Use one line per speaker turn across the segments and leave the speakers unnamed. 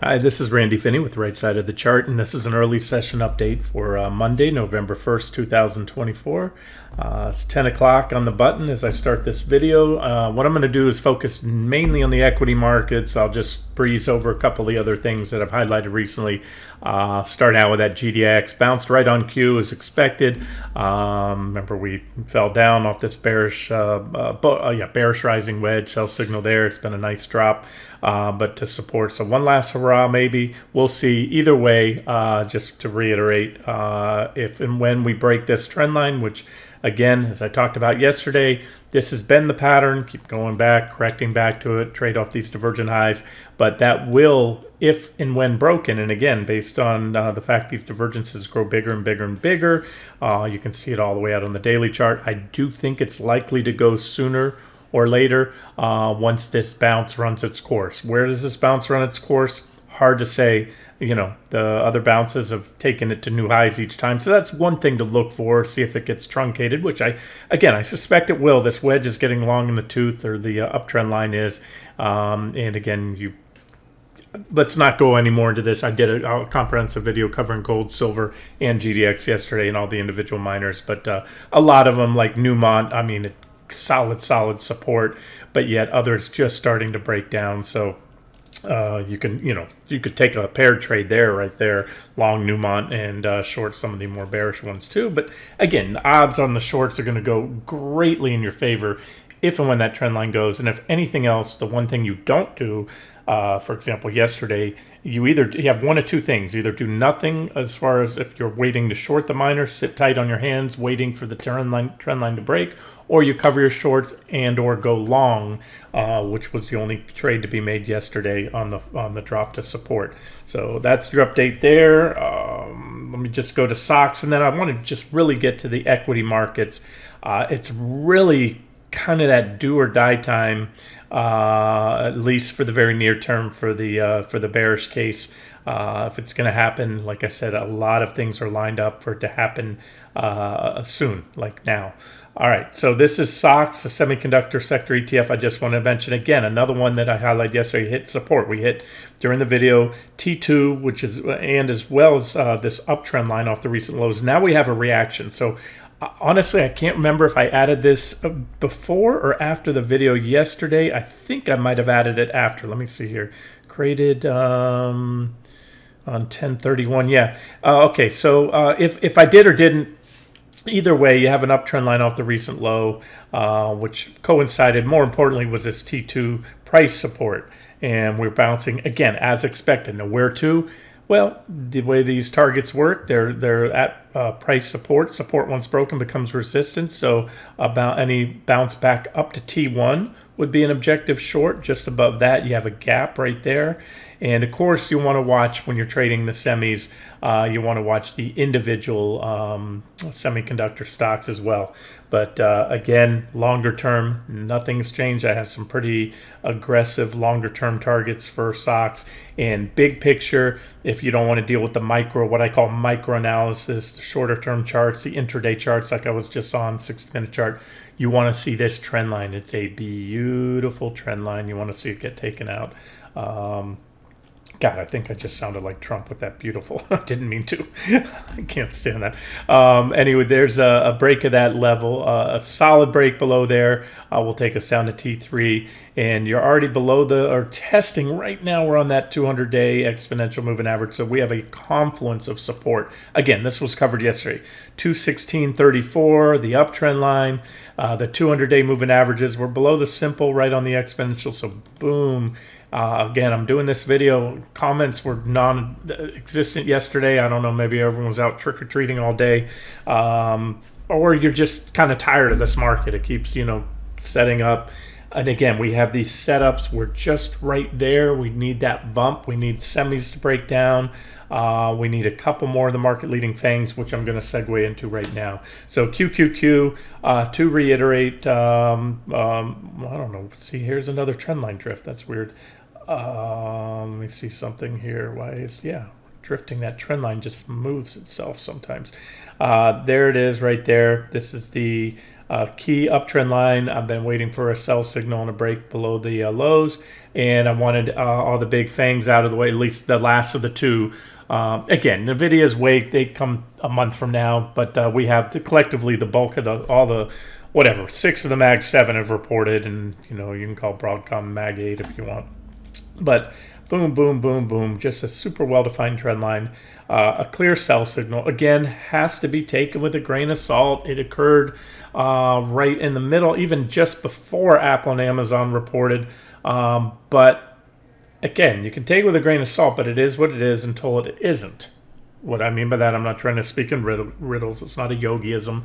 Hi, this is Randy Finney with the Right Side of the Chart, and this is an early session update for Monday, November 1st, 2024. It's 10 o'clock on the button as I start this video. What I'm going to do is focus mainly on the equity markets. I'll just breeze over a couple of the other things that I've highlighted recently. Start out with that GDX. Bounced right on cue as expected. Remember, we fell down off this bearish rising wedge, sell signal there. It's been a nice drop, but to support. So one last hurrah, maybe. We'll see. Either way, just to reiterate, if and when we break this trend line, which again, as I talked about yesterday, this has been the pattern. Keep going back, correcting back to it, trade off these divergent highs. But that will, if and when broken, and again, based on the fact these divergences grow bigger and bigger and bigger, you can see it all the way out on the daily chart. I do think it's likely to go sooner or later once this bounce runs its course. Where does this bounce run its course? Hard to say. You know, the other bounces have taken it to new highs each time. So that's one thing to look for, see if it gets truncated, which I suspect it will. This wedge is getting long in the tooth, or the uptrend line is. And again, let's not go any more into this. I did a comprehensive video covering gold, silver, and GDX yesterday and all the individual miners. But a lot of them, like Newmont, I mean, solid support, but yet others just starting to break down. So you could take a paired trade there, right there, long Newmont, and short some of the more bearish ones too. But again, the odds on the shorts are going to go greatly in your favor if and when that trend line goes. And if anything else, the one thing you don't do, for example, yesterday, you have one of two things. Either do nothing as far as if you're waiting to short the miner, sit tight on your hands, waiting for the trend line to break, or you cover your shorts and or go long, which was the only trade to be made yesterday on the drop to support. So that's your update there. Let me just go to stocks, and then I want to just really get to the equity markets. It's really kind of that do or die time, at least for the very near term for the bearish case. If it's going to happen, like I said, a lot of things are lined up for it to happen soon, like now. All right, so this is SOX, the semiconductor sector ETF. I just want to mention again another one that I highlighted yesterday hit support. We hit during the video T2, which is, and as well as this uptrend line off the recent lows. Now we have a reaction. So honestly, I can't remember if I added this before or after the video yesterday. I think I might have added it after. Let me see here. Created on 10/31. Yeah. Okay. So if I did or didn't, either way, you have an uptrend line off the recent low, which coincided, more importantly, was this T2 price support. And we're bouncing, again, as expected. Now, where to? Well, the way these targets work, they're at price support. Support once broken becomes resistance. So about any bounce back up to T1 would be an objective short. Just above that, you have a gap right there. And of course, you want to watch when you're trading the semis, you want to watch the individual semiconductor stocks as well. But again, longer term, nothing's changed. I have some pretty aggressive longer term targets for stocks. And big picture, if you don't want to deal with the what I call micro analysis, the shorter term charts, the intraday charts, like I was just on 60-minute chart, you want to see this trend line. It's a beautiful trend line. You want to see it get taken out. God, I think I just sounded like Trump with that beautiful. I didn't mean to. I can't stand that. Anyway, there's a break of that level, a solid break below there. Will take us down to T3, and you're already below or testing right now. We're on that 200-day exponential moving average, so we have a confluence of support. Again, this was covered yesterday. 216.34, the uptrend line, the 200-day moving averages. We're below the simple, right on the exponential. So boom. Again, I'm doing this video. Comments were non-existent yesterday. I don't know, maybe everyone was out trick-or-treating all day. Or you're just kind of tired of this market. It keeps, setting up. And again, we have these setups. We're just right there. We need that bump. We need semis to break down. We need a couple more of the market-leading fangs, which I'm going to segue into right now. So QQQ, to reiterate, I don't know. See, here's another trend line drift. That's weird. Let me see something here. Why is, drifting? That trend line just moves itself sometimes. There it is right there. This is the key uptrend line. I've been waiting for a sell signal and a break below the lows, and I wanted all the big fangs out of the way, at least the last of the two. Again, NVIDIA's wake, they come a month from now, but we have collectively the bulk of all the whatever, 6 of the Mag 7 have reported, and you can call Broadcom Mag 8 if you want. But boom, boom, boom, boom, just a super well-defined trend line. A clear sell signal, again, has to be taken with a grain of salt. It occurred right in the middle, even just before Apple and Amazon reported. But again, you can take it with a grain of salt, but it is what it is until it isn't. What I mean by that, I'm not trying to speak in riddles. It's not a yogiism.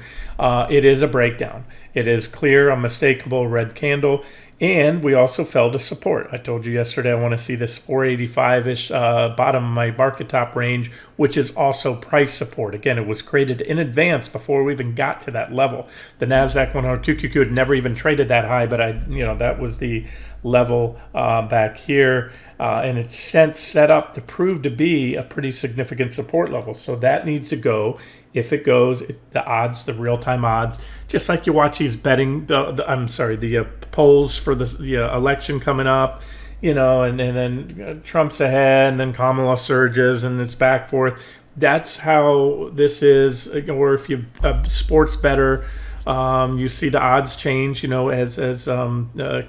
It is a breakdown. It is clear, unmistakable red candle. And we also fell to support. I told you yesterday I want to see this 485-ish bottom of my market top range, which is also price support. Again, it was created in advance before we even got to that level. The Nasdaq 100 QQQ had never even traded that high, but that was the level back here, and it's since set up to prove to be a pretty significant support level. So that needs to go. If it goes, the odds, the real-time odds, just like you watch these betting, the polls for the election coming up, and then Trump's ahead, and then Kamala surges, and it's back forth. That's how this is. Or if you sports better, you see the odds change, as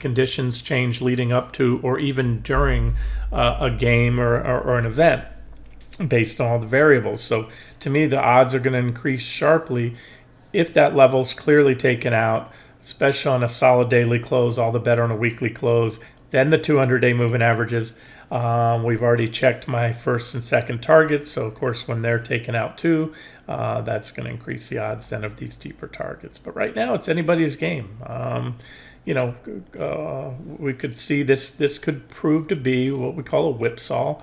conditions change leading up to or even during a game or an event, based on all the variables. So to me, the odds are going to increase sharply if that level's clearly taken out, especially on a solid daily close, all the better on a weekly close. Then the 200-day moving averages. We've already checked my first and second targets, so of course when they're taken out too, that's going to increase the odds then of these deeper targets. But right now it's anybody's game. We could see this could prove to be what we call a whipsaw,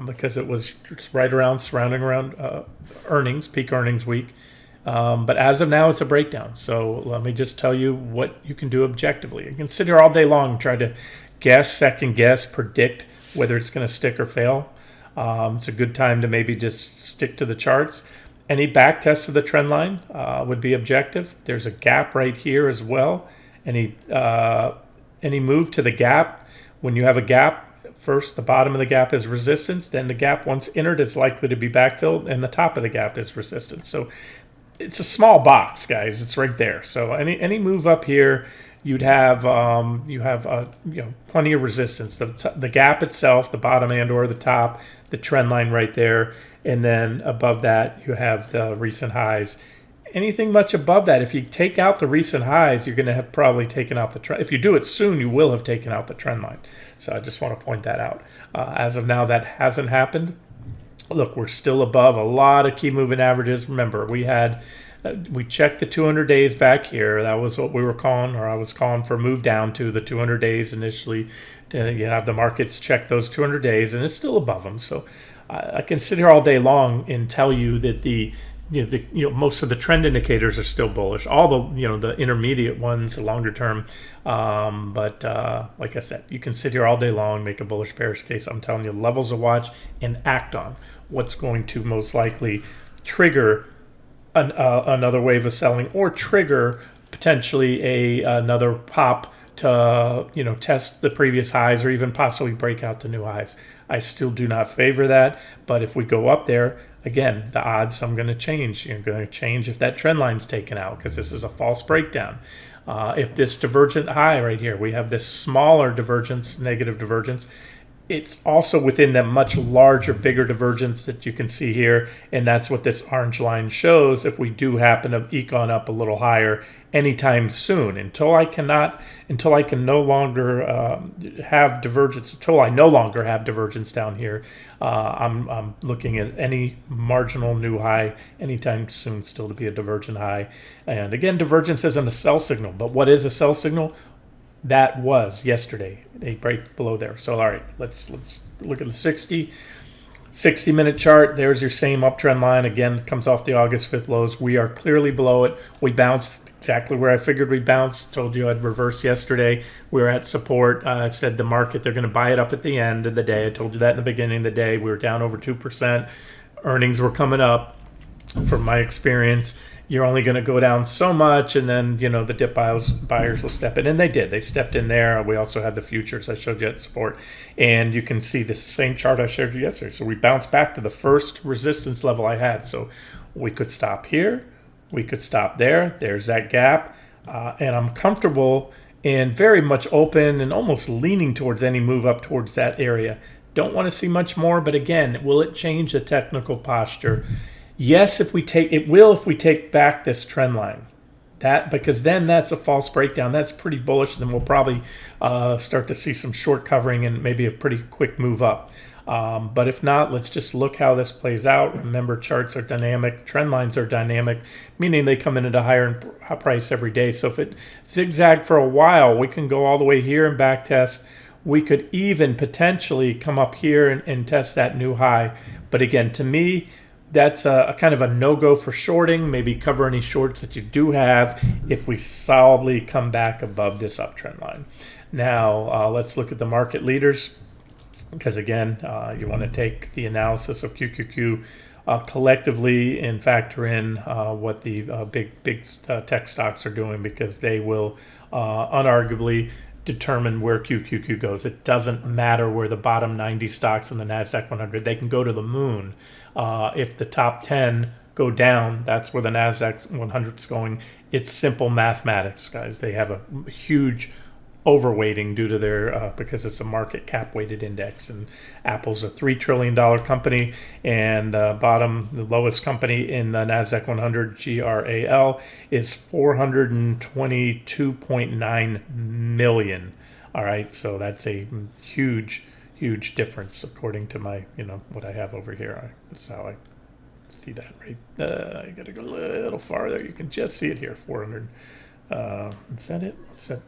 because it was just surrounding around peak earnings week. But as of now, it's a breakdown. So let me just tell you what you can do objectively. You can sit here all day long and try to second guess, predict whether it's going to stick or fail. It's a good time to maybe just stick to the charts. Any back test of the trend line would be objective. There's a gap right here as well. Any move to the gap, when you have a gap, first the bottom of the gap is resistance, then the gap once entered is likely to be backfilled, and the top of the gap is resistance. So it's a small box, guys. It's right there. So any move up here, you'd have plenty of resistance. The gap itself, the bottom and or the top, the trend line right there, and then above that you have the recent highs. Anything much above that, if you take out the recent highs, you're going to have probably taken out the trend. If you do it soon, you will have taken out the trend line. So I just want to point that out. As of now, that hasn't happened. Look, we're still above a lot of key moving averages. Remember, we checked the 200 days back here. That was what we were calling, or I was calling for move down to the 200 days initially. You have the markets check those 200 days, and it's still above them. So I can sit here all day long and tell you that most of the trend indicators are still bullish. All the intermediate ones, the longer term. But like I said, you can sit here all day long, make a bullish bearish case. I'm telling you, levels to watch and act on. What's going to most likely trigger another wave of selling, or trigger potentially another pop to test the previous highs, or even possibly break out to new highs. I still do not favor that, but if we go up there, again, the odds I'm going to change. You're going to change if that trend line's taken out, because this is a false breakdown. If this divergent high right here, we have this smaller divergence, negative divergence, it's also within that much larger, bigger divergence that you can see here, and that's what this orange line shows. If we do happen to eke on up a little higher anytime soon, until I can no longer have divergence, until I no longer have divergence down here, I'm looking at any marginal new high anytime soon still to be a divergent high. And again, divergence isn't a sell signal, but what is a sell signal? That was yesterday. They break below there. So all right, let's look at the 60-minute chart. There's your same uptrend line. Again, it comes off the August 5th lows. We are clearly below it. We bounced exactly where I figured we'd bounce. Told you I'd reverse yesterday. We were at support. I said the market, they're going to buy it up at the end of the day. I told you that in the beginning of the day. We were down over 2%. Earnings were coming up. From my experience, you're only going to go down so much, and then the dip buyers will step in, and they did. They stepped in there. We also had the futures I showed you at support, and you can see the same chart I showed you yesterday. So we bounced back to the first resistance level I had. So we could stop here, we could stop there. There's that gap, and I'm comfortable and very much open and almost leaning towards any move up towards that area. Don't want to see much more, but again, will it change the technical posture? Yes, if we take back this trend line, because then that's a false breakdown. That's pretty bullish. Then we'll probably start to see some short covering and maybe a pretty quick move up. But if not, let's just look how this plays out. Remember, charts are dynamic, trend lines are dynamic, meaning they come in at a higher price every day. So if it zigzagged for a while, we can go all the way here and back test. We could even potentially come up here and test that new high. But again, to me, that's a kind of a no-go for shorting. Maybe cover any shorts that you do have if we solidly come back above this uptrend line. Now, let's look at the market leaders, because again, you want to take the analysis of QQQ collectively and factor in what the big tech stocks are doing, because they will unarguably determine where QQQ goes. It doesn't matter where the bottom 90 stocks in the Nasdaq 100, they can go to the moon. If the top 10 go down, that's where the Nasdaq 100 is going. It's simple mathematics, guys. They have a huge overweighting due to their because it's a market cap weighted index, and Apple's a $3 trillion company, and the lowest company in the Nasdaq 100, GRAL, is 422.9 million. All right, so that's a huge difference according to my what I have over here. That's how I see that, right? I gotta go a little farther. You can just see it here. 400. Is that it? What's that?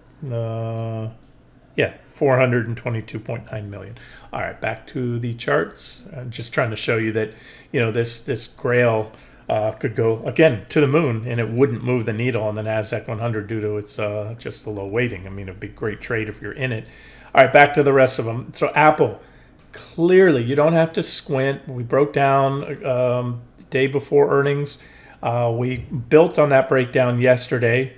Yeah, 422.9 million. All right, back to the charts. I'm just trying to show you that this grail could go again to the moon, and it wouldn't move the needle on the Nasdaq 100 due to its just the low weighting. I mean, it'd be a great trade if you're in it. All right, back to the rest of them. So Apple, clearly you don't have to squint. We broke down the day before earnings. We built on that breakdown yesterday.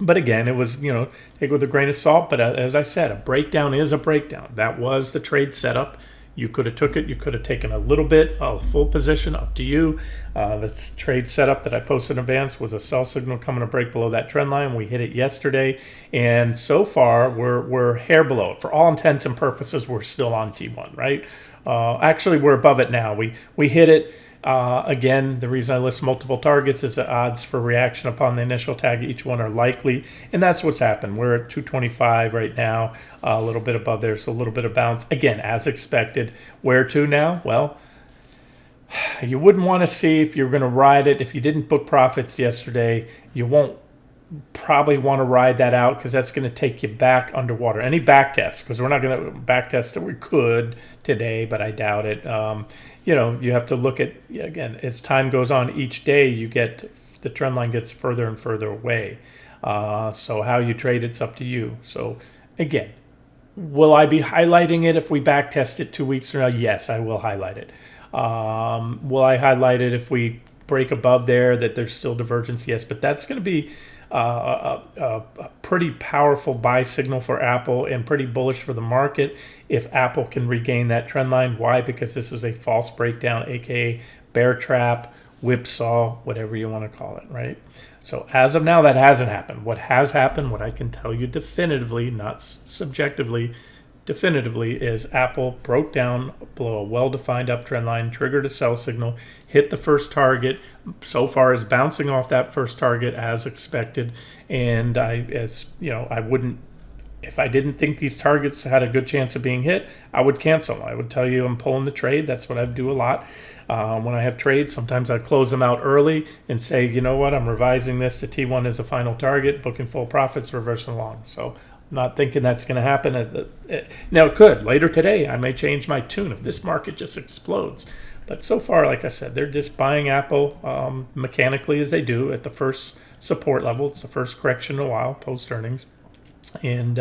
But again, it was, take it with a grain of salt. But as I said, a breakdown is a breakdown. That was the trade setup. You could have took it. You could have taken a little bit, a full position, up to you. The trade setup that I posted in advance was a sell signal coming to break below that trend line. We hit it yesterday. And so far, we're hair below it. For all intents and purposes, we're still on T1, right? Actually, we're above it now. We hit it. Again, the reason I list multiple targets is the odds for reaction upon the initial tag, each one are likely, and that's what's happened. We're at 225 right now, a little bit above there, so a little bit of bounce. Again, as expected. Where to now? Well, you wouldn't want to see if you're going to ride it. If you didn't book profits yesterday, you won't probably want to ride that out, because that's going to take you back underwater. Any back tests, because we're not going to back test it. We could today, but I doubt it. You have to look at, again, as time goes on each day, the trend line gets further and further away. So how you trade, it's up to you. So again, will I be highlighting it if we back test it 2 weeks from now? Yes, I will highlight it. Will I highlight it if we break above there, that there's still divergence? Yes, but that's going to be a pretty powerful buy signal for Apple, and pretty bullish for the market if Apple can regain that trend line. Why? Because this is a false breakdown, aka bear trap, whipsaw, whatever you want to call it, right? So as of now, that hasn't happened. What has happened, what I can tell you definitively, not subjectively, definitively, is Apple broke down below a well-defined uptrend line, triggered a sell signal, hit the first target, so far is bouncing off that first target as expected. And I wouldn't, if I didn't think these targets had a good chance of being hit, I would cancel. I would tell you I'm pulling the trade. That's what I do a lot. When I have trades, sometimes I close them out early and say, you know what, I'm revising this to T1 as a final target, booking full profits, reversing along. So not thinking that's going to happen. Now, it could. Later today, I may change my tune if this market just explodes. But so far, like I said, they're just buying Apple mechanically, as they do at the first support level. It's the first correction in a while, post-earnings. And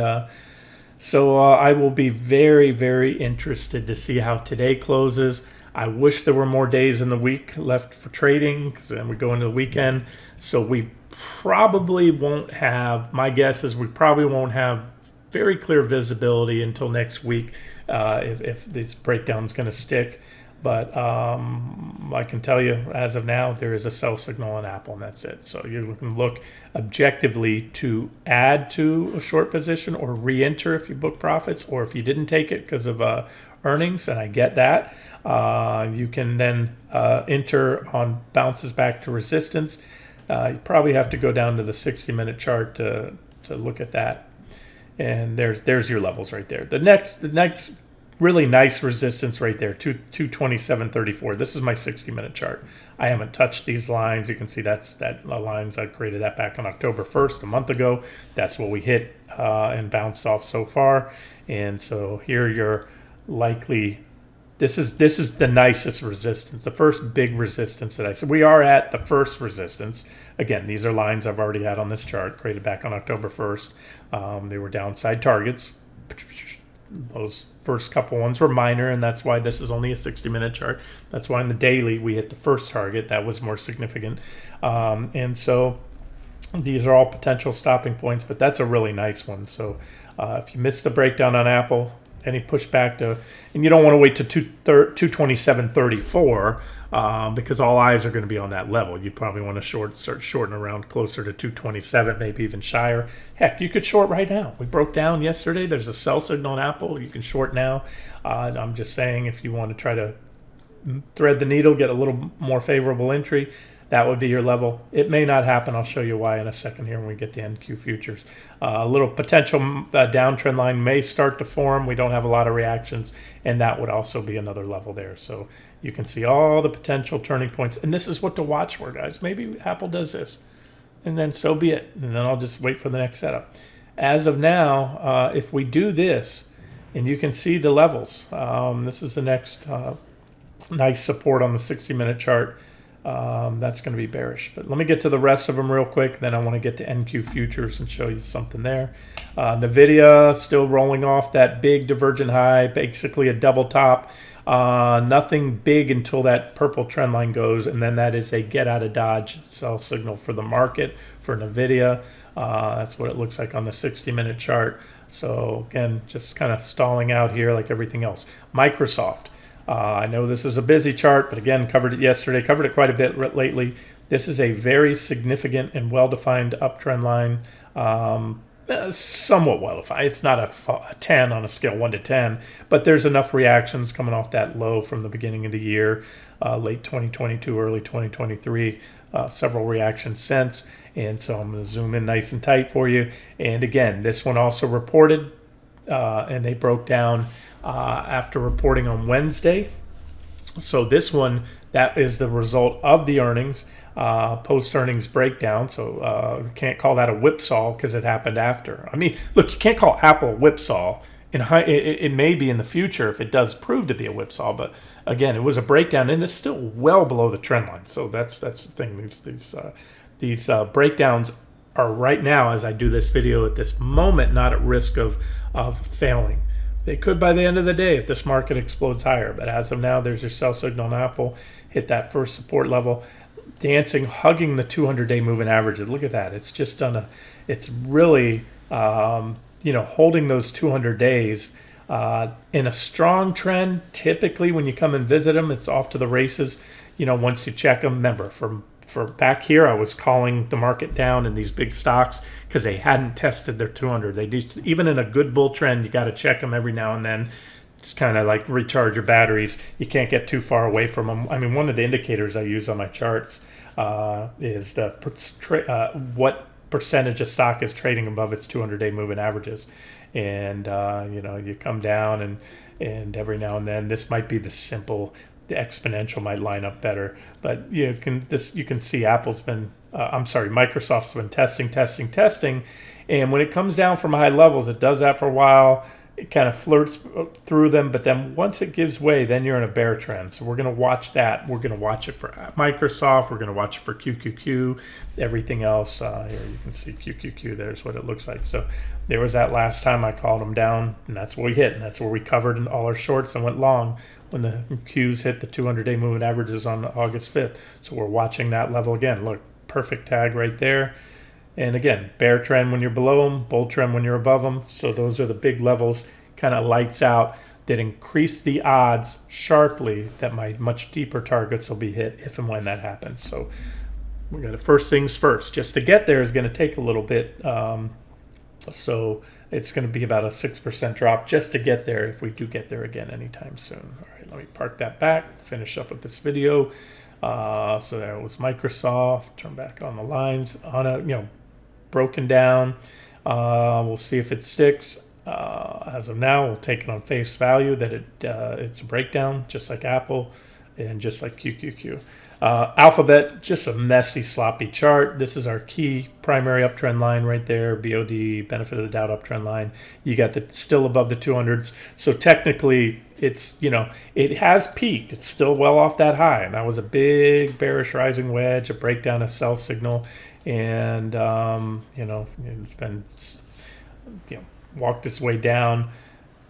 so I will be very, very interested to see how today closes. I wish there were more days in the week left for trading, because then we go into the weekend. So we probably won't have, my guess is we probably won't have very clear visibility until next week if this breakdown is going to stick. But I can tell you, as of now, there is a sell signal on Apple, and that's it. So you can look objectively to add to a short position or re-enter if you book profits, or if you didn't take it because of earnings, and I get that. You can then enter on bounces back to resistance. You probably have to go down to the 60-minute chart to look at that. And there's your levels right there. The next really nice resistance right there, 227.34. This is my 60-minute chart. I haven't touched these lines. You can see that lines, I created that back on October 1st, a month ago. That's what we hit and bounced off so far. And so here you're likely, this is the nicest resistance, the first big resistance that I said. We are at the first resistance. Again, these are lines I've already had on this chart, created back on October 1st. They were downside targets. Those first couple ones were minor, and that's why this is only a 60-minute chart. That's why in the daily we hit the first target. That was more significant. And so these are all potential stopping points, but that's a really nice one. So if you missed the breakdown on Apple, any pushback to, and you don't want to wait to 227.34 because all eyes are going to be on that level. You probably want to start shorting around closer to 227, maybe even shyer. Heck, you could short right now. We broke down yesterday. There's a sell signal on Apple. You can short now. I'm just saying, if you want to try to thread the needle, get a little more favorable entry, that would be your level. It may not happen. I'll show you why in a second here when we get to NQ futures. A little potential downtrend line may start to form. We don't have a lot of reactions, and that would also be another level there. So you can see all the potential turning points, and this is what to watch for, guys. Maybe Apple does this, and then so be it. And then I'll just wait for the next setup. As of now, if we do this, and you can see the levels, this is the next nice support on the 60-minute chart. That's going to be bearish. But let me get to the rest of them real quick. Then I want to get to NQ futures and show you something there. NVIDIA still rolling off that big divergent high, basically a double top. Nothing big until that purple trend line goes, and then that is a get out of Dodge sell signal for the market for NVIDIA. That's what it looks like on the 60-minute chart. So again, just kind of stalling out here like everything else. Microsoft. I know this is a busy chart, but again, covered it yesterday, covered it quite a bit lately. This is a very significant and well-defined uptrend line, somewhat well-defined. It's not a 10 on a scale 1 to 10, but there's enough reactions coming off that low from the beginning of the year, late 2022, early 2023, several reactions since. And so I'm going to zoom in nice and tight for you. And again, this one also reported, and they broke down after reporting on Wednesday. So this one, that is the result of the earnings, post-earnings breakdown. So you can't call that a whipsaw because it happened after. I mean, look, you can't call Apple a whipsaw. It may be in the future if it does prove to be a whipsaw, but again, it was a breakdown, and it's still well below the trend line. So that's the thing. These breakdowns are right now, as I do this video at this moment, not at risk of failing. They could by the end of the day if this market explodes higher. But as of now, there's your sell signal on Apple. Hit that first support level. Dancing, hugging the 200-day moving averages. Look at that. It's just done it's really, holding those 200 days in a strong trend. Typically, when you come and visit them, it's off to the races. Once you check them, remember, for back here, I was calling the market down in these big stocks because they hadn't tested their 200. They just, even in a good bull trend, you got to check them every now and then. It's kind of like recharge your batteries. You can't get too far away from them. I mean, one of the indicators I use on my charts is what percentage of stock is trading above its 200-day moving averages. And you come down and every now and then, this might be the exponential might line up better, but you can see Microsoft's been testing, and when it comes down from high levels, it does that for a while, it kind of flirts through them, but then once it gives way, then you're in a bear trend. So we're going to watch that. We're going to watch it for Microsoft. We're going to watch it for QQQ. Everything else, here you can see QQQ. There's what it looks like. So there was that last time I called them down, and that's what we hit. And that's where we covered in all our shorts and went long when the Qs hit the 200-day moving averages on August 5th. So we're watching that level again. Look, perfect tag right there. And again, bear trend when you're below them, bull trend when you're above them. So those are the big levels, kind of lights out, that increase the odds sharply that my much deeper targets will be hit if and when that happens. So we're going to first things first. Just to get there is going to take a little bit. So it's going to be about a 6% drop just to get there if we do get there again anytime soon. All right, let me park that back, finish up with this video. So there was Microsoft. Turn back on the lines on a broken down. We'll see if it sticks. As of now, we'll take it on face value that it's a breakdown, just like Apple and just like QQQ. Alphabet, just a messy, sloppy chart. This is our key primary uptrend line right there. BOD, benefit of the doubt uptrend line. You got the still above the 200s. So technically, it's it has peaked. It's still well off that high, and that was a big bearish rising wedge, a breakdown, a sell signal, and it's been walked its way down.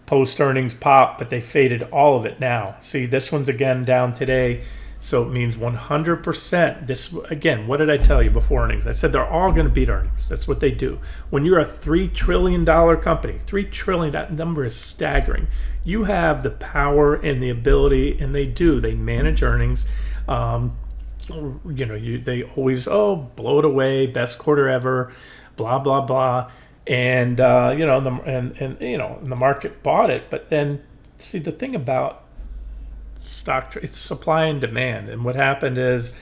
Post earnings pop, but they faded all of it now. See, this one's again down today. So it means 100%. This, again, what did I tell you before earnings? I said they're all going to beat earnings. That's what they do. When you're a $3 trillion company, $3 trillion, that number is staggering. You have the power and the ability, and they do. They manage earnings. They always, blow it away, best quarter ever, blah, blah, blah. And, the market bought it. But then, see, the thing about stock, it's supply and demand, and what happened is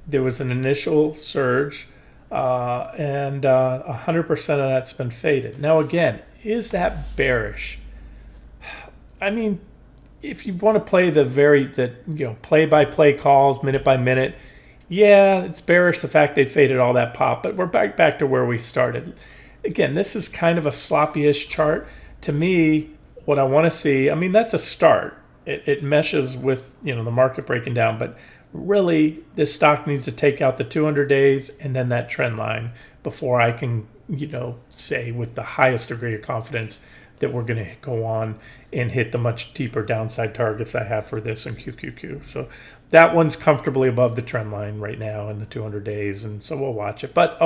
there was an initial surge, and 100% of that's been faded. Now again, is that bearish? I mean, if you want to play play by play calls, minute by minute, yeah, it's bearish the fact they faded all that pop, but we're back to where we started. Again, this is kind of a sloppy-ish chart. To me, what I want to see, I mean, that's a start. It meshes with the market breaking down, but really this stock needs to take out the 200 days and then that trend line before I can say with the highest degree of confidence that we're going to go on and hit the much deeper downside targets I have for this and QQQ. So that one's comfortably above the trend line right now in the 200 days, and so we'll watch it. But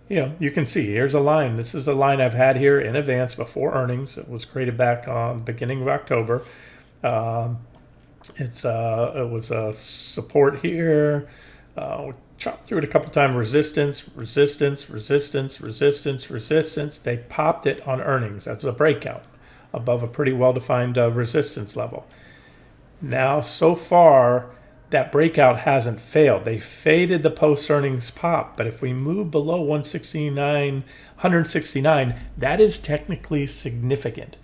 you can see here's a line. This is a line I've had here in advance before earnings. It was created back on the beginning of October. It was a support here. We chopped through it a couple times. Resistance. They popped it on earnings. That's a breakout above a pretty well-defined resistance level. Now, so far, that breakout hasn't failed. They faded the post-earnings pop, but if we move below 169, that is technically significant.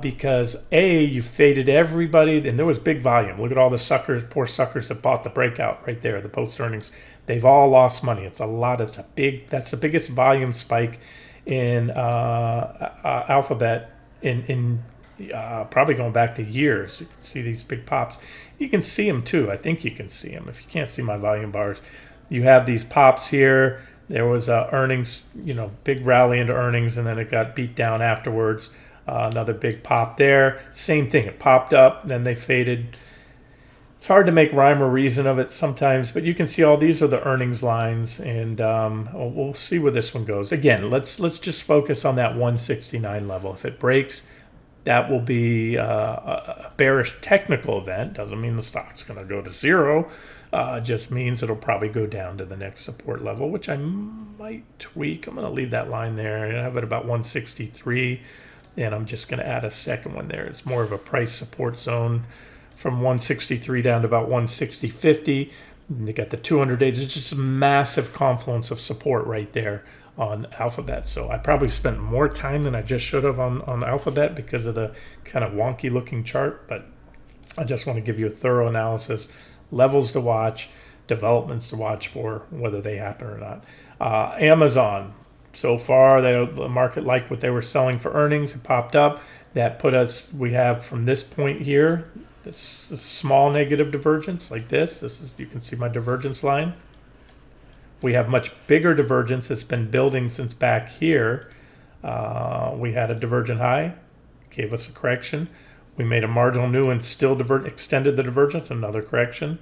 Because you faded everybody, and there was big volume. Look at all the poor suckers that bought the breakout right there, the post earnings. They've all lost money. It's a lot. That's the biggest volume spike in Alphabet in probably going back to years. You can see these big pops. You can see them too. I think you can see them. If you can't see my volume bars, you have these pops here. There was earnings, big rally into earnings, and then it got beat down afterwards. Another big pop there. Same thing. It popped up, then they faded. It's hard to make rhyme or reason of it sometimes, but you can see all these are the earnings lines, and we'll see where this one goes. Again, let's just focus on that 169 level. If it breaks, that will be a bearish technical event. Doesn't mean the stock's going to go to zero. Just means it'll probably go down to the next support level, which I might tweak. I'm going to leave that line there. I have it about 163. And I'm just going to add a second one there. It's more of a price support zone from 163 down to about 160.50. And they got the 200 days. It's just a massive confluence of support right there on Alphabet. So I probably spent more time than I just should have on Alphabet because of the kind of wonky looking chart. But I just want to give you a thorough analysis, levels to watch, developments to watch for, whether they happen or not. Amazon. So far, the market liked what they were selling for earnings. It popped up. that put us, we have from this point here, this small negative divergence like this. This is, you can see my divergence line. We have much bigger divergence that's been building since back here. We had a divergent high, gave us a correction. We made a marginal new and still extended the divergence, another correction.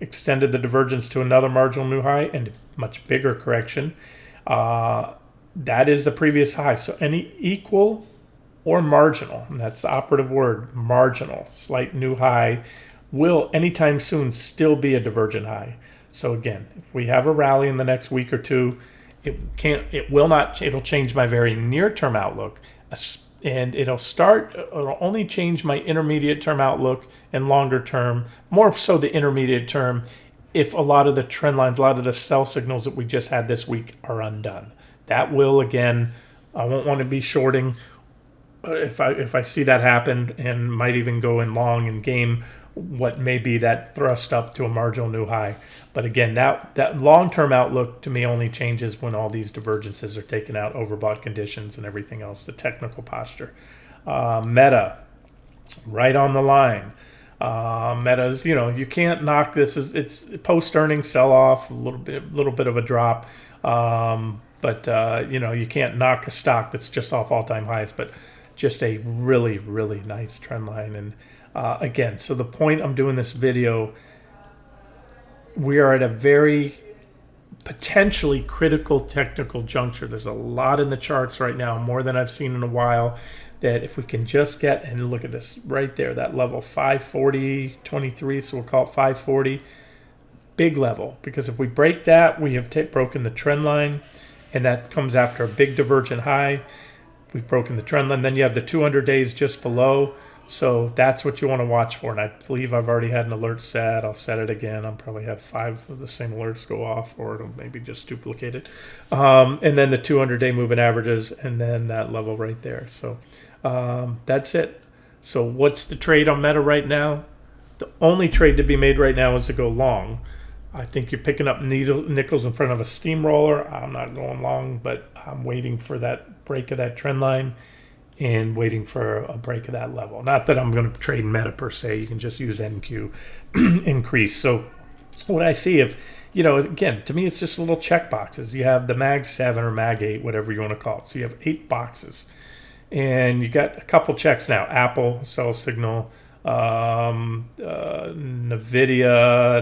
Extended the divergence to another marginal new high and much bigger correction. That is the previous high. So any equal or marginal, and that's the operative word, marginal, slight new high, will anytime soon still be a divergent high. So again, if we have a rally in the next week or two, it'll change my very near-term outlook, and it'll only change my intermediate term outlook and longer term, more so the intermediate term, if a lot of the trend lines, a lot of the sell signals that we just had this week are undone. That will, again, I won't want to be shorting if I see that happen, and might even go in long and game what may be that thrust up to a marginal new high. But again, that long-term outlook to me only changes when all these divergences are taken out, overbought conditions and everything else, the technical posture. Meta, right on the line. Meta's, you can't knock this. It's post-earnings sell-off, a little bit of a drop. But you can't knock a stock that's just off all-time highs, but just a really, really nice trend line. And again, so the point I'm doing this video, we are at a very potentially critical technical juncture. There's a lot in the charts right now, more than I've seen in a while, that if we can just get, and look at this right there, that level 540.23, so we'll call it 540, big level, because if we break that, we have broken the trend line, and that comes after a big divergent high. We've broken the trend line. Then you have the 200 days just below. So that's what you want to watch for. And I believe I've already had an alert set. I'll set it again. I'll probably have 5 of the same alerts go off, or it'll maybe just duplicate it. And then the 200-day moving averages, and then that level right there. So that's it. So what's the trade on Meta right now? The only trade to be made right now is to go long. I think you're picking up nickels in front of a steamroller. I'm not going long, but I'm waiting for that break of that trend line and waiting for a break of that level. Not that I'm going to trade Meta per se. You can just use NQ increase. So what I see, again, to me, it's just little check boxes. You have the Mag 7 or Mag 8, whatever you want to call it. So you have 8 boxes. And you got a couple checks now. Apple, sell signal. Nvidia,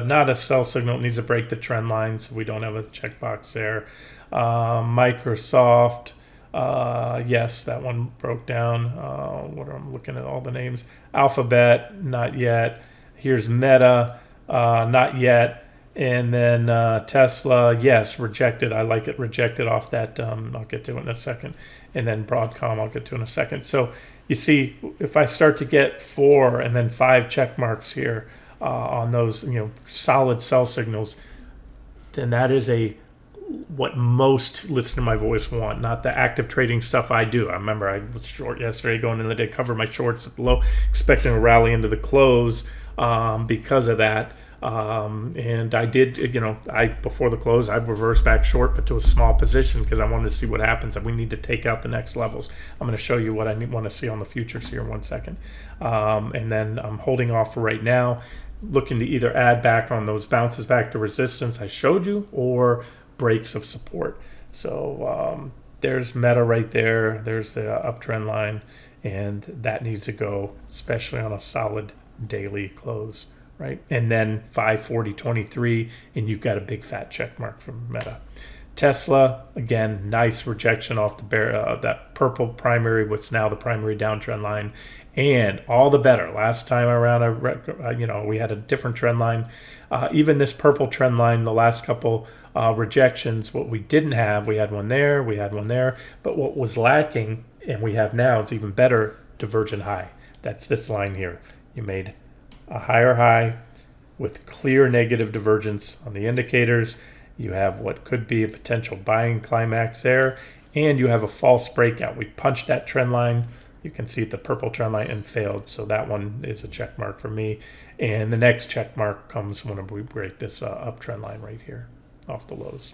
not a sell signal, it needs to break the trend line, so we don't have a checkbox there. Microsoft, yes, that one broke down. I'm looking at all the names. Alphabet, not yet. Here's Meta, not yet. And then Tesla, yes, rejected. I like it rejected off that. I'll get to it in a second. And then Broadcom, I'll get to in a second. So you see, if I start to get 4 and then 5 check marks here on those, solid sell signals, then that is what most listen to my voice want, not the active trading stuff I do. I remember I was short yesterday, going into the day, covered my shorts at the low, expecting a rally into the close because of that. And I did, before the close, I reversed back short, but to a small position because I wanted to see what happens. And we need to take out the next levels. I'm going to show you what I want to see on the futures here in 1 second. And then I'm holding off for right now, looking to either add back on those bounces back to resistance I showed you, or breaks of support. So there's Meta right there. There's the uptrend line, and that needs to go, especially on a solid daily close. Right, and then 540.23, and you've got a big fat check mark from Meta. Tesla, again, nice rejection off the that purple primary, what's now the primary downtrend line, and all the better. Last time around, we had a different trend line. Even this purple trend line, the last couple rejections, what we didn't have, we had one there, we had one there, but what was lacking, and we have now, is even better divergent high. That's this line here. You made a higher high with clear negative divergence on the indicators. You have what could be a potential buying climax there, and you have a false breakout. We punched that trend line. You can see the purple trend line and failed, so that one is a check mark for me. And the next check mark comes when we break this uptrend line right here off the lows.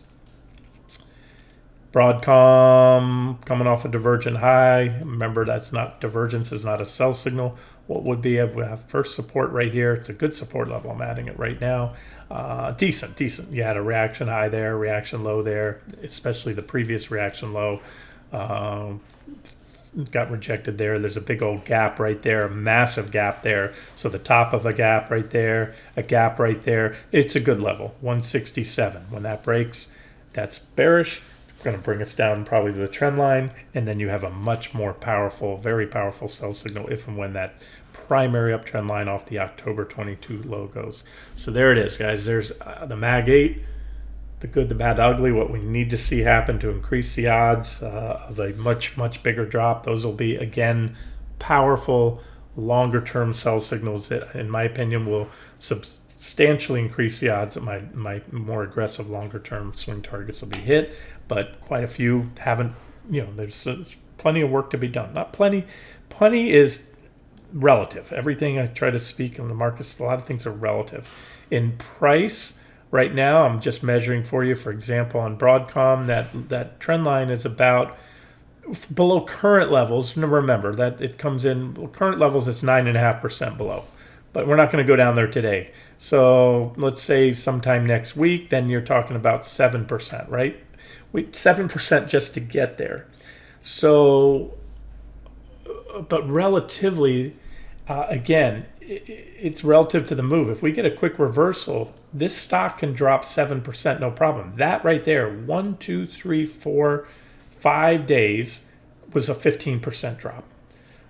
Broadcom coming off a divergent high. Remember, divergence is not a sell signal. What would be, we have first support right here. It's a good support level. I'm adding it right now. Decent. You had a reaction high there, reaction low there, especially the previous reaction low. Got rejected there. There's a big old gap right there, a massive gap there. So the top of a gap right there, a gap right there. It's a good level, 167. When that breaks, that's bearish. Going to bring us down probably to the trend line, and then you have a much more powerful, very powerful sell signal if and when that primary uptrend line off the October 22 low goes. So there it is, guys. There's the Mag 8, the good, the bad, the ugly, what we need to see happen to increase the odds of a much bigger drop. Those will be, again, powerful longer term sell signals that, in my opinion, will substantially increase the odds that my more aggressive longer term swing targets will be hit. But quite a few haven't. There's plenty of work to be done. Not plenty is relative. Everything I try to speak in the markets, a lot of things are relative. In price right now, I'm just measuring for you, for example, on Broadcom, that trend line is about below current levels. Remember that it comes in current levels, it's 9.5% below, but we're not going to go down there today. So let's say sometime next week, then you're talking about 7%, right? 7% just to get there. So, but relatively, again, it's relative to the move. If we get a quick reversal, this stock can drop 7%, no problem. That right there, 1, 2, 3, 4, 5 days was a 15% drop.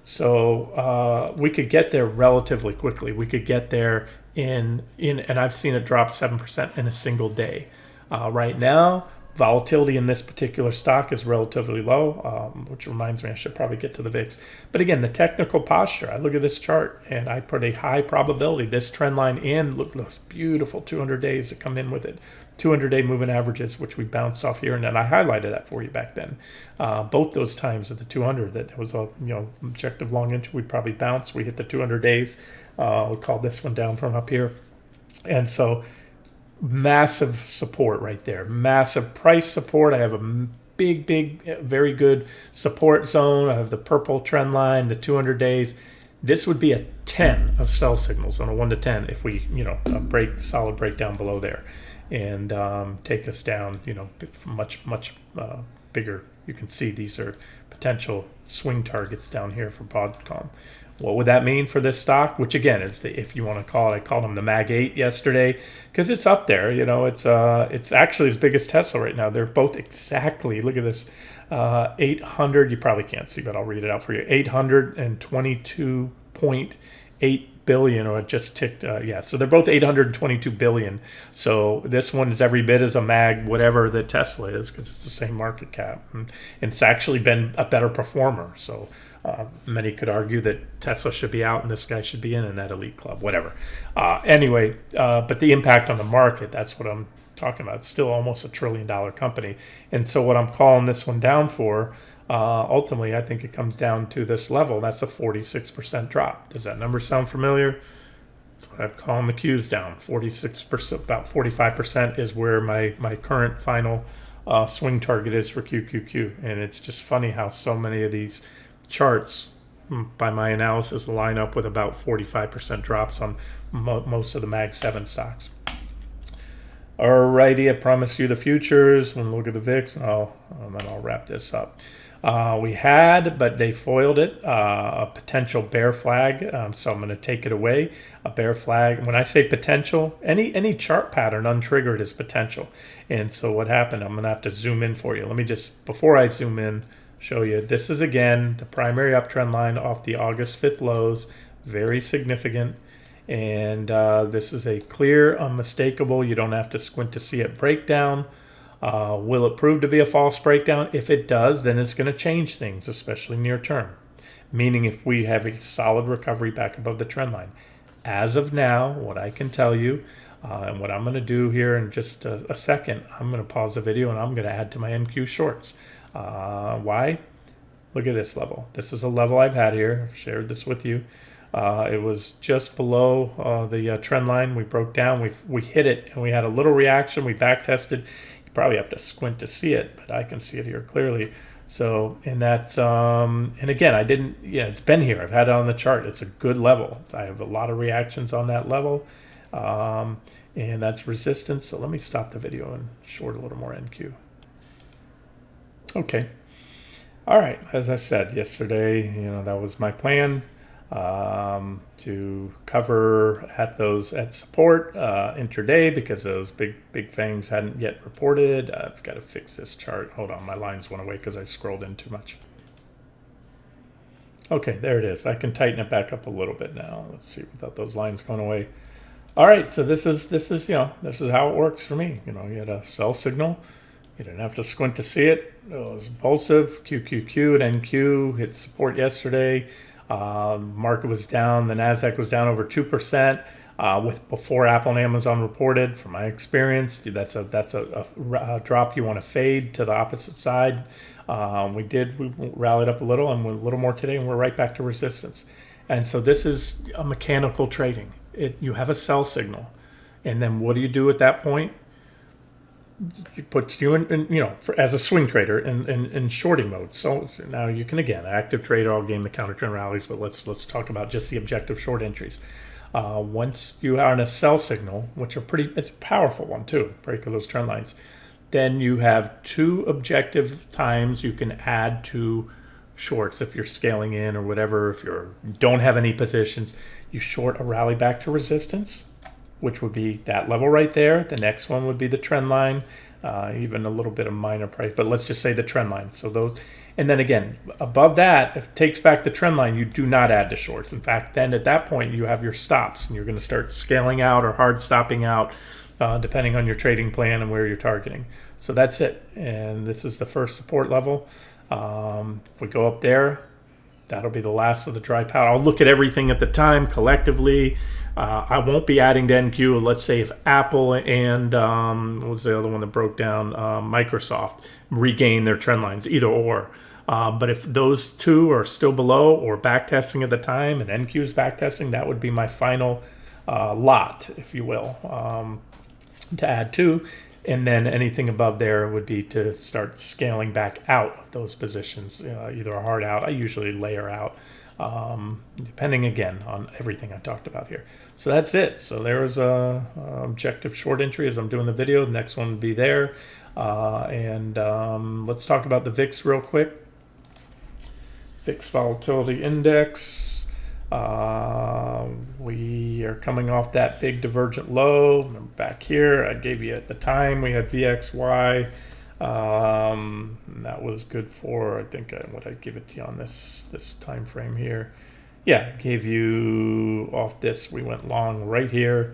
So we could get there relatively quickly. We could get there and I've seen it drop 7% in a single day. Right now, volatility in this particular stock is relatively low, which reminds me I should probably get to the VIX. But again, the technical posture, I look at this chart and I put a high probability, this trend line, and look at those beautiful 200 days that come in with it. 200-day moving averages, which we bounced off here, and then I highlighted that for you back then. Both those times at the 200, that was a objective long entry. We probably bounced. We hit the 200 days. We called this one down from up here, and so massive support right there. Massive price support. I have a big, very good support zone. I have the purple trend line, the 200 days. This would be a 10 of sell signals on a 1 to 10 if we, a solid breakdown below there, and take us down, much bigger. You can see these are potential swing targets down here for Broadcom. What would that mean for this stock? Which again, is if you want to call it, I called them the Mag 8 yesterday because it's up there. It's actually as big as Tesla right now. They're both exactly. Look at this, 800. You probably can't see, but I'll read it out for you. 822.8 billion, or it just ticked. So they're both 822 billion. So this one is every bit as a Mag, whatever that Tesla is, because it's the same market cap, and it's actually been a better performer. So. Many could argue that Tesla should be out and this guy should be in that elite club, whatever. Anyway, but the impact on the market, that's what I'm talking about. It's still almost $1 trillion company. And so what I'm calling this one down for, ultimately, I think it comes down to this level. That's a 46% drop. Does that number sound familiar? That's what I'm calling the Qs down. 46%, about 45% is where my current final swing target is for QQQ. And it's just funny how so many of these charts, by my analysis, line up with about 45% drops on most of the Mag 7 stocks. Alrighty, I promised you the futures. We'll look at the VIX, and then I'll wrap this up. We had, but they foiled it, a potential bear flag. So I'm going to take it away. A bear flag. When I say potential, any chart pattern untriggered is potential. And so what happened? I'm going to have to zoom in for you. Let me just, before I zoom in, show you. This is again the primary uptrend line off the August 5th lows, very significant, and this is a clear, unmistakable, you don't have to squint to see it, breakdown. Will it prove to be a false breakdown? If it does, then it's going to change things, especially near term, meaning if we have a solid recovery back above the trend line. As of now, what I can tell you, and what I'm going to do here in just a second, I'm going to pause the video and I'm going to add to my NQ shorts. Why? Look at this level. This is a level I've had here. I've shared this with you. It was just below the trend line. We broke down. We hit it, and we had a little reaction. We back tested. probably have to squint to see it, but I can see it here clearly. So, and that's, and again, I didn't, yeah, it's been here. I've had it on the chart. It's a good level. I have a lot of reactions on that level. And that's resistance. So let me stop the video and short a little more NQ. Okay. All right. As I said yesterday, that was my plan, to cover at support intraday, because those big fangs hadn't yet reported. I've got to fix this chart. Hold on, my lines went away because I scrolled in too much. Okay, there it is. I can tighten it back up a little bit now. Let's see, without those lines going away. All right, so this is this is how it works for me. You had a sell signal. You didn't have to squint to see it. It was impulsive. QQQ and NQ hit support yesterday. Market was down. The Nasdaq was down over 2% before Apple and Amazon reported. From my experience, that's a drop you want to fade to the opposite side. We rallied up a little, and a little more today, and we're right back to resistance. And so this is a mechanical trading. You have a sell signal, and then what do you do at that point? It puts you in as a swing trader in shorting mode. So now you can, again, active trader, I'll game the counter trend rallies, but let's talk about just the objective short entries. Once you are in a sell signal, which it's a powerful one too, break of those trend lines, then you have two objective times you can add to shorts. If you're scaling in or whatever, if you don't have any positions, you short a rally back to resistance, which would be that level right there. The next one would be the trend line, even a little bit of minor price, but let's just say the trend line. So those, and then again, above that, if it takes back the trend line, you do not add to shorts. In fact, then at that point, you have your stops, and you're going to start scaling out or hard stopping out, depending on your trading plan and where you're targeting. So that's it. And this is the first support level. If we go up there, that'll be the last of the dry powder. I'll look at everything at the time collectively. I won't be adding to NQ. Let's say if Apple and what was the other one that broke down? Microsoft regain their trend lines, either or. But if those two are still below or back testing at the time, and NQ is back testing, that would be my final lot, if you will, to add to. And then anything above there would be to start scaling back out of those positions, either a hard out. I usually layer out, depending again on everything I talked about here. So that's it. So there's a objective short entry as I'm doing the video. The next one would be there. And let's talk about the VIX real quick. VIX volatility index. We are coming off that big divergent low. Back here, I gave you at the time, we had VXY. That was good for, I think, what I give it to you on this time frame here. Yeah, gave you off this. We went long right here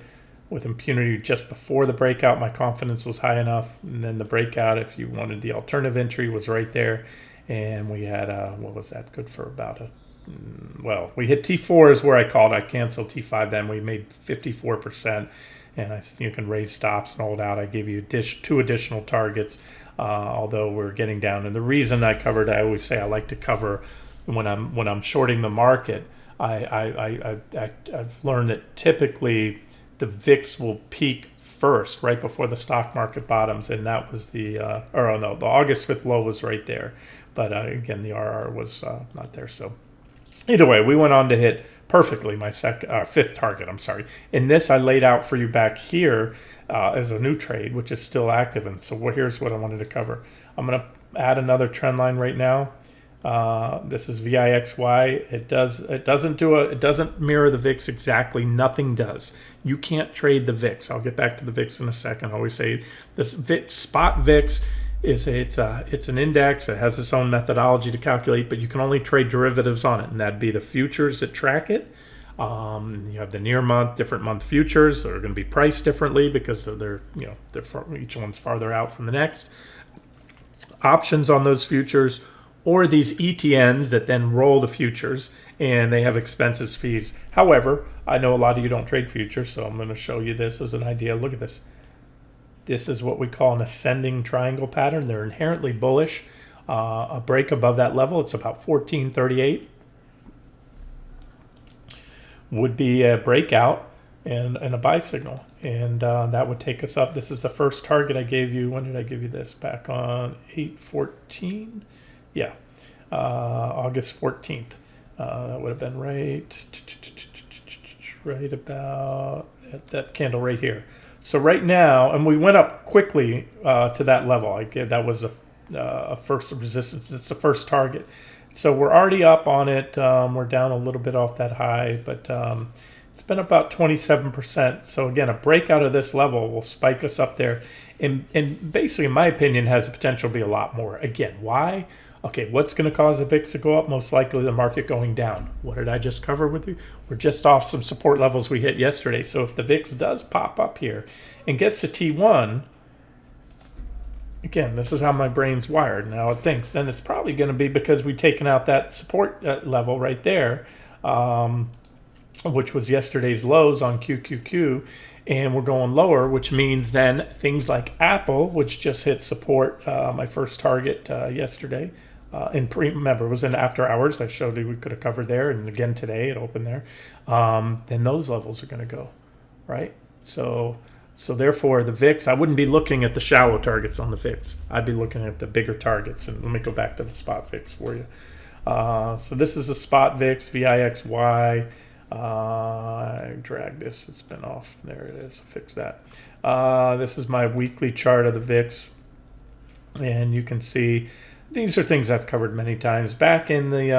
with impunity just before the breakout. My confidence was high enough. And then the breakout, if you wanted the alternative entry, was right there. And we had, what was that? Good for about well, we hit T4 is where I called. I canceled T5 then. We made 54%. And I said you can raise stops and hold out. I gave you two additional targets, although we're getting down. And the reason I covered, I always say I like to cover when I'm shorting the market. I've learned that typically the VIX will peak first, right before the stock market bottoms, and that was the August 5th low was right there. But again, the RR was not there. So either way, we went on to hit perfectly my fifth target. I'm sorry. In this, I laid out for you back here as a new trade, which is still active. And so here's what I wanted to cover. I'm going to add another trend line right now. This is VIXY. It doesn't mirror the VIX exactly. Nothing does. You can't trade the VIX. I'll get back to the VIX in a second. I always say this spot VIX it's an index. It has its own methodology to calculate, but you can only trade derivatives on it, and that'd be the futures that track it. You have the near month, different month futures that are going to be priced differently because each one's farther out from the next. Options on those futures, or these ETNs that then roll the futures, and they have expenses, fees. However, I know a lot of you don't trade futures, so I'm going to show you this as an idea. Look at this. This is what we call an ascending triangle pattern. They're inherently bullish. A break above that level, it's about 1438, would be a breakout, and a buy signal, and that would take us up. This is the first target I gave you. When did I give you this? Back on 8/14? Yeah, August 14th. That would have been right about at that candle right here. So right now, and we went up quickly to that level. That was a first resistance. It's the first target. So we're already up on it. We're down a little bit off that high, but it's been about 27%. So again, a breakout of this level will spike us up there. And basically, in my opinion, has the potential to be a lot more. Again, why? Okay, what's going to cause the VIX to go up? Most likely the market going down. What did I just cover with you? We're just off some support levels we hit yesterday. So if the VIX does pop up here and gets to T1, again, this is how my brain's wired. Now it thinks then it's probably going to be because we've taken out that support level right there, which was yesterday's lows on QQQ, and we're going lower, which means then things like Apple, which just hit support, my first target yesterday. Remember, it was in after hours. I showed you we could have covered there, and again today it opened there. Then those levels are going to go, right? So therefore, the VIX, I wouldn't be looking at the shallow targets on the VIX. I'd be looking at the bigger targets. And let me go back to the spot VIX for you. So this is a spot VIX, VIXY. I dragged this. It's been off. There it is. Fix that. This is my weekly chart of the VIX. And you can see these are things I've covered many times. Back in the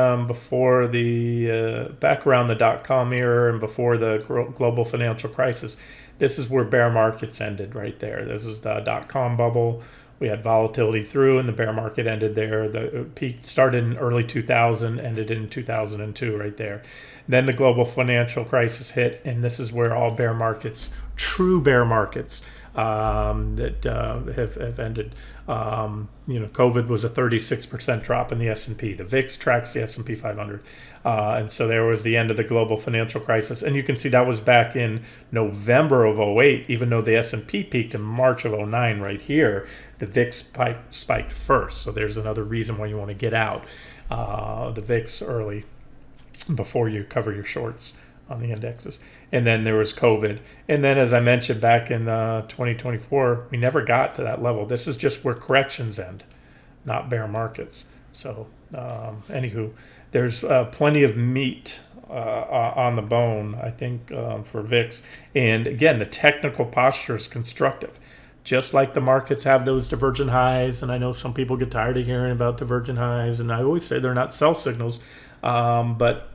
back around the dot-com era and before the global financial crisis, this is where bear markets ended right there. This is the dot-com bubble. We had volatility through, and the bear market ended there. The peak started in early 2000, ended in 2002 right there. Then the global financial crisis hit, and this is where all bear markets, true bear markets, that have ended. COVID was a 36% drop in the S&P. The VIX tracks the S&P 500. And so there was the end of the global financial crisis. And you can see that was back in November of 08, even though the S&P peaked in March of 09 right here, the VIX spiked first. So there's another reason why you want to get out the VIX early before you cover your shorts on the indexes. And then there was COVID. And then, as I mentioned, back in 2024, we never got to that level. This is just where corrections end, not bear markets. So anywho, there's plenty of meat on the bone, I think, for VIX. And again, the technical posture is constructive. Just like the markets have those divergent highs, and I know some people get tired of hearing about divergent highs, and I always say they're not sell signals, but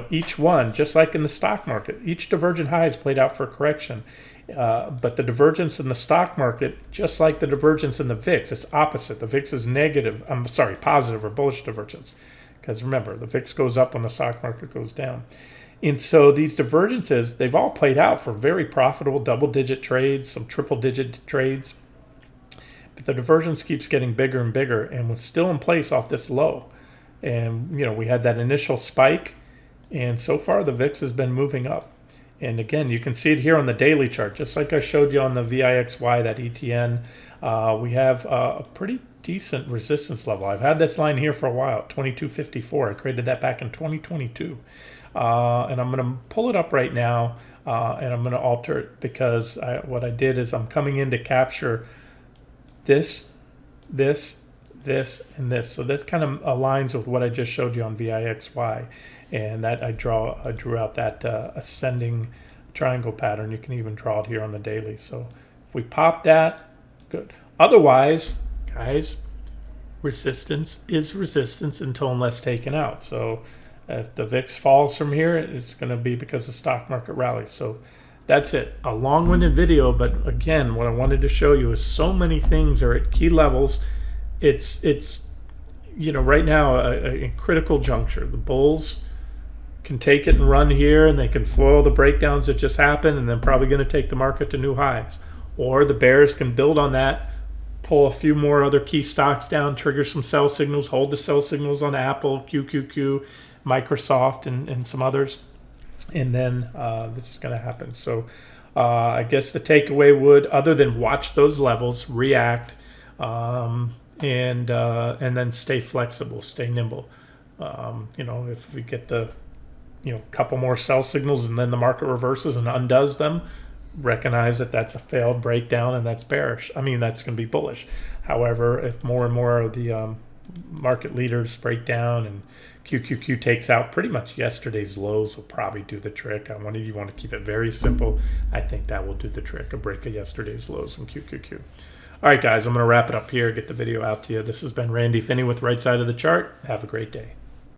each one, just like in the stock market, each divergent high is played out for a correction. But the divergence in the stock market, just like the divergence in the VIX, it's opposite. The VIX is positive or bullish divergence. Because remember, the VIX goes up when the stock market goes down. And so these divergences, they've all played out for very profitable double-digit trades, some triple-digit trades. But the divergence keeps getting bigger and bigger, and was still in place off this low. And, we had that initial spike, and so far the VIX has been moving up. And again, you can see it here on the daily chart, just like I showed you on the VIXY, that ETN. We have a pretty decent resistance level. I've had this line here for a while, 2254. I created that back in 2022. And I'm going to pull it up right now, and I'm going to alter it because what I did is I'm coming in to capture this, and this. So that kind of aligns with what I just showed you on VIXY. And that I drew out that ascending triangle pattern. You can even draw it here on the daily. So if we pop that, good. Otherwise, guys, resistance is resistance until unless taken out. So if the VIX falls from here, it's going to be because the stock market rallies. So that's it. A long-winded video, but again, what I wanted to show you is so many things are at key levels. It's right now a critical juncture. The bulls can take it and run here, and they can foil the breakdowns that just happened, and then probably going to take the market to new highs. Or the bears can build on that, pull a few more other key stocks down, trigger some sell signals, hold the sell signals on Apple, QQQ, Microsoft, and some others. And then this is going to happen. So I guess the takeaway would, other than watch those levels, react, and then stay flexible, stay nimble. If we get the a couple more sell signals and then the market reverses and undoes them, recognize that that's a failed breakdown and that's bearish. I mean, that's going to be bullish. However, if more and more of the market leaders break down and QQQ takes out pretty much yesterday's lows, will probably do the trick. You want to keep it very simple. I think that will do the trick, a break of yesterday's lows in QQQ. All right, guys, I'm going to wrap it up here, get the video out to you. This has been Randy Finney with Right Side of the Chart. Have a great day.